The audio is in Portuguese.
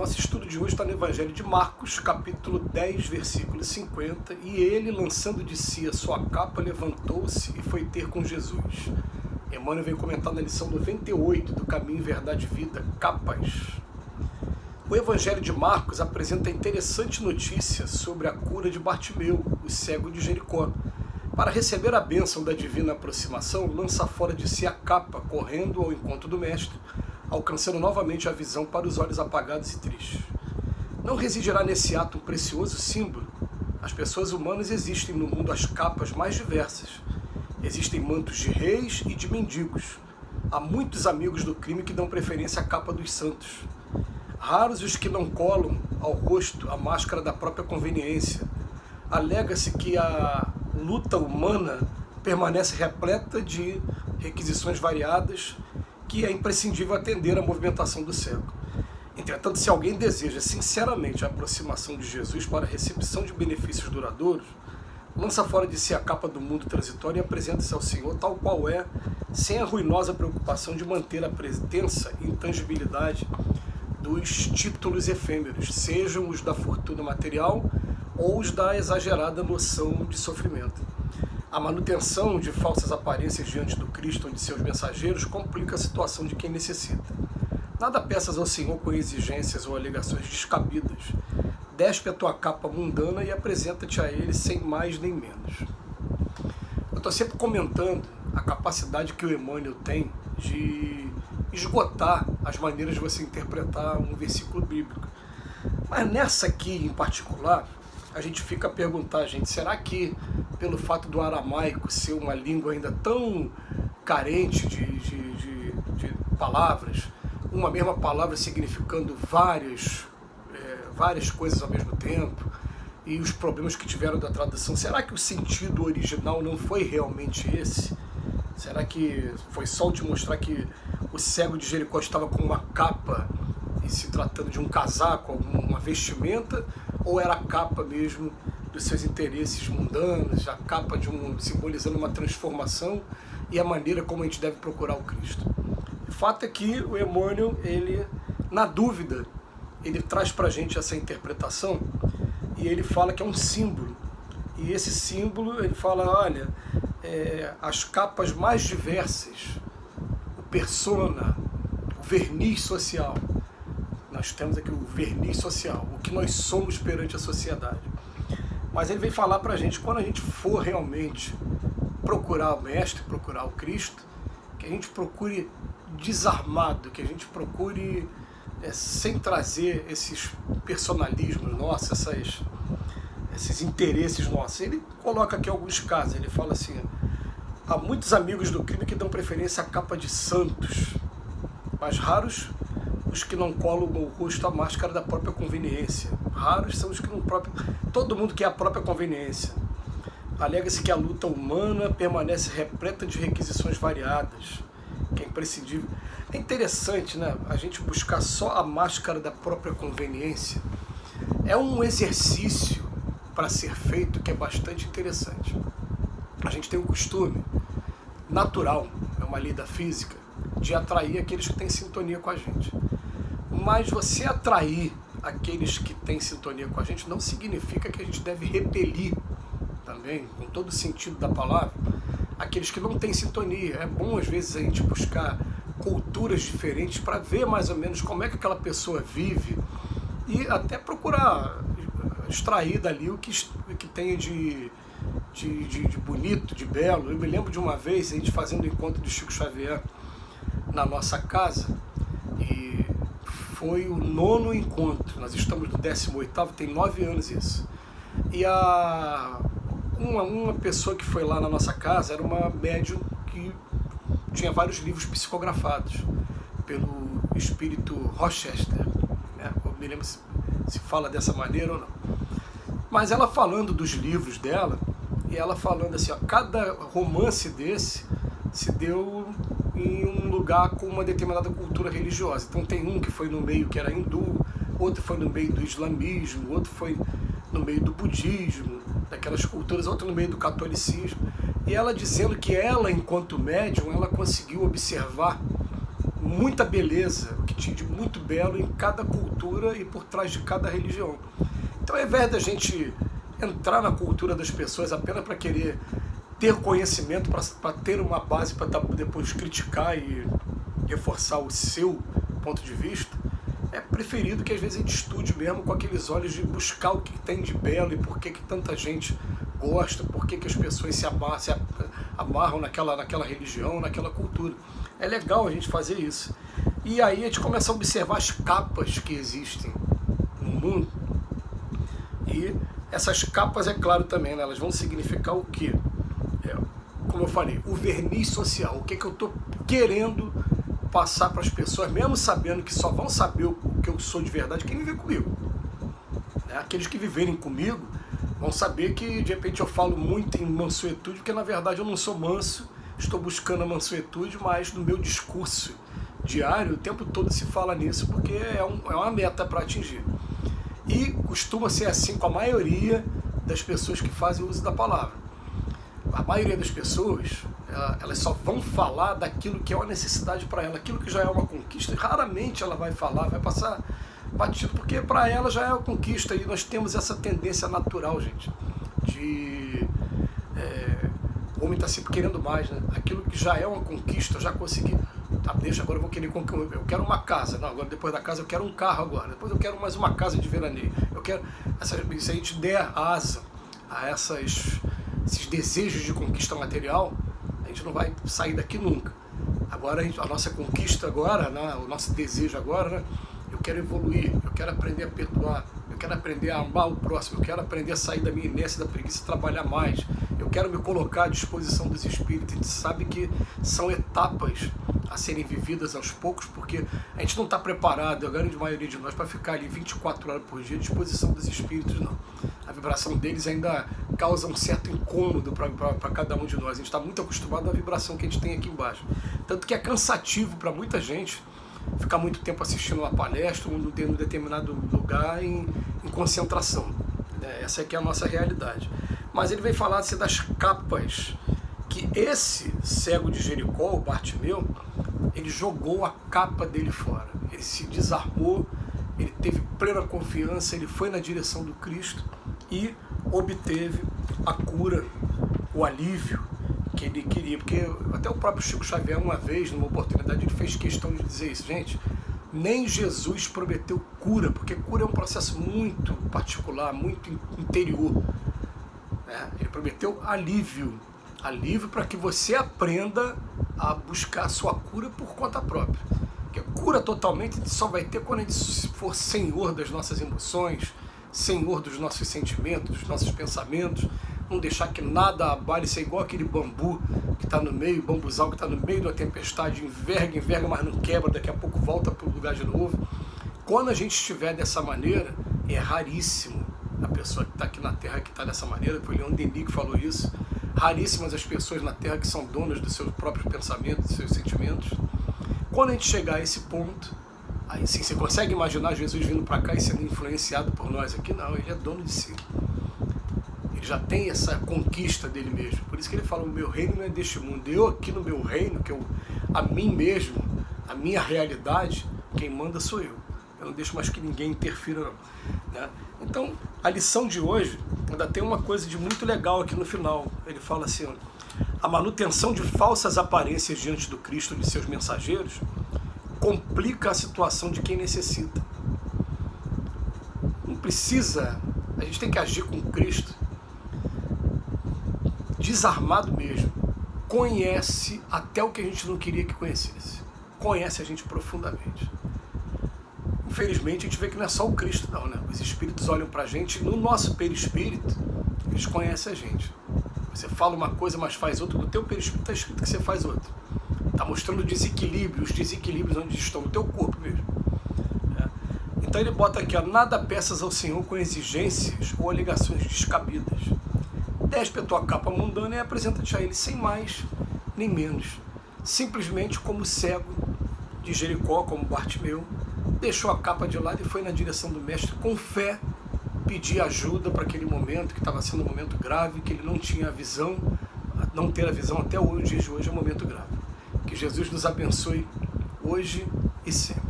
Nosso estudo de hoje está no Evangelho de Marcos, capítulo 10, versículo 50. E ele, lançando de si a sua capa, levantou-se e foi ter com Jesus. Emmanuel vem comentar na lição 98 do Caminho, Verdade e Vida, Capas. O Evangelho de Marcos apresenta interessante notícia sobre a cura de Bartimeu, o cego de Jericó. Para receber a bênção da divina aproximação, lança fora de si a capa, correndo ao encontro do Mestre, alcançando novamente a visão para os olhos apagados e tristes. Não residirá nesse ato um precioso símbolo? As pessoas humanas existem no mundo as capas mais diversas. Existem mantos de reis e de mendigos. Há muitos amigos do crime que dão preferência à capa dos santos. Raros os que não colam ao rosto a máscara da própria conveniência. Alega-se que a luta humana permanece repleta de requisições variadas, que é imprescindível atender à movimentação do cego. Entretanto, se alguém deseja sinceramente a aproximação de Jesus para a recepção de benefícios duradouros, lança fora de si a capa do mundo transitório e apresenta-se ao Senhor tal qual é, sem a ruinosa preocupação de manter a pretensa intangibilidade dos títulos efêmeros, sejam os da fortuna material ou os da exagerada noção de sofrimento. A manutenção de falsas aparências diante do Cristo ou de seus mensageiros complica a situação de quem necessita. Nada peças ao Senhor com exigências ou alegações descabidas. Despe a tua capa mundana e apresenta-te a Ele sem mais nem menos. Eu estou sempre comentando a capacidade que o Emmanuel tem de esgotar as maneiras de você interpretar um versículo bíblico. Mas nessa aqui em particular, a gente fica a perguntar, gente, será que pelo fato do aramaico ser uma língua ainda tão carente de palavras, uma mesma palavra significando várias coisas ao mesmo tempo, e os problemas que tiveram da tradução, será que o sentido original não foi realmente esse? Será que foi só de mostrar que o cego de Jericó estava com uma capa e se tratando de um casaco, uma vestimenta, ou era a capa mesmo dos seus interesses mundanos, a capa simbolizando uma transformação e a maneira como a gente deve procurar o Cristo? O fato é que o Emmanuel, ele, na dúvida, ele traz para a gente essa interpretação e ele fala que é um símbolo. E esse símbolo, ele fala, olha, as capas mais diversas, o persona, o verniz social. Nós temos aqui o verniz social, o que nós somos perante a sociedade. Mas ele vem falar para a gente, quando a gente for realmente procurar o Mestre, procurar o Cristo, que a gente procure desarmado, que a gente procure sem trazer esses personalismos nossos, esses interesses nossos. Ele coloca aqui alguns casos, ele fala assim, há muitos amigos do crime que dão preferência à capa de santos, mas raros os que não colam no rosto a máscara da própria conveniência. Raros são os que não todo mundo quer a própria conveniência. Alega-se que a luta humana permanece repleta de requisições variadas, que é imprescindível. É interessante, né, a gente buscar só a máscara da própria conveniência. É um exercício para ser feito que é bastante interessante. A gente tem um costume natural, é uma lei da física, de atrair aqueles que têm sintonia com a gente. Mas você atrair aqueles que têm sintonia com a gente não significa que a gente deve repelir também, com todo o sentido da palavra, aqueles que não têm sintonia. É bom às vezes a gente buscar culturas diferentes para ver mais ou menos como é que aquela pessoa vive e até procurar extrair dali o que tenha de bonito, de belo. Eu me lembro de uma vez a gente fazendo o encontro do Chico Xavier na nossa casa, e foi o 9º encontro, nós estamos no 18º, tem 9 anos isso. E uma pessoa que foi lá na nossa casa era uma médium que tinha vários livros psicografados pelo espírito Rochester, né? Eu me lembro se fala dessa maneira ou não. Mas ela falando dos livros dela, e ela falando assim, ó, cada romance desse se deu em um lugar com uma determinada cultura religiosa. Então tem um que foi no meio que era hindu, outro foi no meio do islamismo, outro foi no meio do budismo, daquelas culturas, outro no meio do catolicismo. E ela dizendo que ela, enquanto médium, ela conseguiu observar muita beleza, o que tinha de muito belo em cada cultura e por trás de cada religião. Então, ao invés da gente entrar na cultura das pessoas apenas para querer ter conhecimento, para ter uma base para depois criticar e reforçar o seu ponto de vista, é preferido que às vezes a gente estude mesmo com aqueles olhos de buscar o que tem de belo e por que tanta gente gosta, por que as pessoas se amarram naquela religião, naquela cultura. É legal a gente fazer isso. E aí a gente começa a observar as capas que existem no mundo. E essas capas, é claro também, né, elas vão significar o quê? Como eu falei, o verniz social. O que eu estou querendo passar para as pessoas, mesmo sabendo que só vão saber o que eu sou de verdade quem viver comigo. Aqueles que viverem comigo vão saber que de repente eu falo muito em mansuetude, porque na verdade eu não sou manso, estou buscando a mansuetude, mas no meu discurso diário o tempo todo se fala nisso, porque é uma meta para atingir. E costuma ser assim com a maioria das pessoas que fazem uso da palavra. A maioria das pessoas, elas só vão falar daquilo que é uma necessidade para ela, aquilo que já é uma conquista. Raramente ela vai falar, vai passar batido, porque para ela já é uma conquista. E nós temos essa tendência natural, gente, de o homem está sempre querendo mais, né? Aquilo que já é uma conquista, eu já consegui, tá, deixa, agora eu vou querer, eu quero uma casa, não, agora depois da casa eu quero um carro agora, depois eu quero mais uma casa de veraneio, eu quero, se a gente der asa a esses desejos de conquista material, a gente não vai sair daqui nunca. Agora a nossa conquista agora, né, o nosso desejo agora, né, eu quero evoluir, eu quero aprender a perdoar, eu quero aprender a amar o próximo, eu quero aprender a sair da minha inércia, da preguiça e trabalhar mais, eu quero me colocar à disposição dos espíritos. A gente sabe que são etapas a serem vividas aos poucos, porque a gente não está preparado, a grande maioria de nós, para ficar ali 24 horas por dia à disposição dos espíritos, não. A vibração deles ainda causa um certo incômodo para cada um de nós. A gente está muito acostumado à vibração que a gente tem aqui embaixo. Tanto que é cansativo para muita gente ficar muito tempo assistindo uma palestra ou num determinado lugar em concentração. Essa aqui é a nossa realidade. Mas ele vem falar assim, das capas que esse cego de Jericó, o Bartimeu, ele jogou a capa dele fora. Ele se desarmou, ele teve plena confiança, ele foi na direção do Cristo e obteve a cura, o alívio que ele queria. Porque até o próprio Chico Xavier, uma vez, numa oportunidade, ele fez questão de dizer isso. Gente, nem Jesus prometeu cura, porque cura é um processo muito particular, muito interior. Ele prometeu alívio. Alívio para que você aprenda a buscar a sua cura por conta própria. Porque cura totalmente a gente só vai ter quando a gente for senhor das nossas emoções, senhor dos nossos sentimentos, dos nossos pensamentos, não deixar que nada abale, ser igual aquele bambu que está no meio, bambuzal que está no meio da tempestade, enverga, mas não quebra, daqui a pouco volta para o lugar de novo. Quando a gente estiver dessa maneira, é raríssimo a pessoa que está aqui na Terra que está dessa maneira. Foi Leon Denis que falou isso. Raríssimas as pessoas na Terra que são donas dos seus próprios pensamentos, dos seus sentimentos. Quando a gente chegar a esse ponto, aí sim, você consegue imaginar Jesus vindo para cá e sendo influenciado por nós aqui? Não, ele é dono de si. Ele já tem essa conquista dele mesmo. Por isso que ele fala, o meu reino não é deste mundo. Eu aqui no meu reino, a mim mesmo, a minha realidade, quem manda sou eu. Eu não deixo mais que ninguém interfira, não. Né? Então, a lição de hoje ainda tem uma coisa de muito legal aqui no final. Ele fala assim, a manutenção de falsas aparências diante do Cristo e de seus mensageiros complica a situação de quem necessita. Não precisa, a gente tem que agir com Cristo desarmado mesmo. Conhece até o que a gente não queria que conhecesse. Conhece a gente profundamente. Infelizmente a gente vê que não é só o Cristo não, né? Os espíritos olham pra gente, no nosso perispírito, eles conhecem a gente. Você fala uma coisa, mas faz outra, no teu perispírito está escrito que você faz outra. Está mostrando os desequilíbrios onde estão, no teu corpo mesmo. Então ele bota aqui, nada peças ao Senhor com exigências ou alegações descabidas. Despe a tua capa mundana e apresenta-te a ele sem mais nem menos. Simplesmente como cego de Jericó, como Bartimeu, deixou a capa de lado e foi na direção do mestre com fé, pedir ajuda para aquele momento, que estava sendo um momento grave, que ele não tinha a visão, não ter a visão até hoje, de hoje é um momento grave. Que Jesus nos abençoe hoje e sempre.